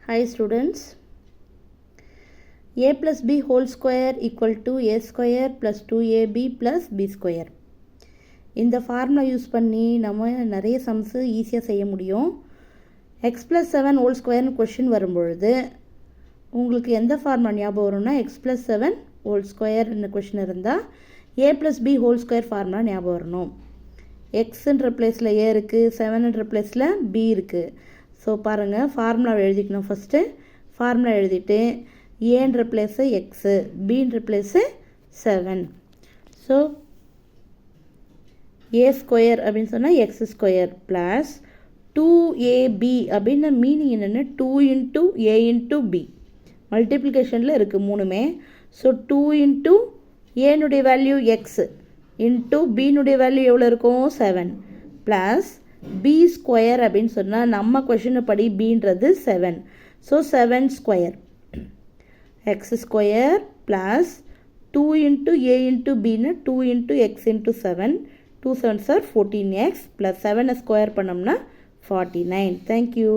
Hi students, a plus b whole square equal to a square plus 2ab plus b square. இந்த formula use பண்ணி நம்ம நிறைய sums ஈஸியாக செய்ய முடியும். எக்ஸ் ப்ளஸ் 7 ஹோல் ஸ்கொயர்னு கொஷின் வரும்பொழுது உங்களுக்கு எந்த ஃபார்முலா ஞாபகம் வரும்னா எக்ஸ் ப்ளஸ் 7 ஹோல் ஸ்கொயர்னு கொஷின் இருந்தால் a plus b whole square formula ஞாபகம் வரணும். எக்ஸுன்ற பிளேஸில் ஏ இருக்குது, 7ன்ற பிளேஸில் பி இருக்குது. ஸோ பாருங்கள், ஃபார்முலாவை எழுதிக்கணும். ஃபஸ்ட்டு ஃபார்முலா எழுதிட்டு ஏன்ற பிளேஸு எக்ஸு, பின்ற பிளேஸு 7. ஸோ ஏ ஸ்கொயர் அப்படின்னு சொன்னால் எக்ஸ் ஸ்கொயர் ப்ளஸ் 2ab அப்படின்னா மீனிங் என்னென்னு 2 இன்ட்டு ஏ இன்ட்டு பி மல்டிப்ளிகேஷனில் இருக்குது மூணுமே. ஸோ 2 இன்ட்டு ஏனுடைய வேல்யூ எக்ஸ் இன்ட்டு பினுடைய வேல்யூ எவ்வளோ இருக்கும் 7 ப்ளஸ் பி ஸ்கொயர் அப்படின்னு சொன்னால் நம்ம கொஷினை படி பின்றது 7. So 7 square X square plus 2 into a into pin 2 into X into 7, 2 7s are 14x plus 7 square பண்ணோம்னா 49. தேங்க்யூ.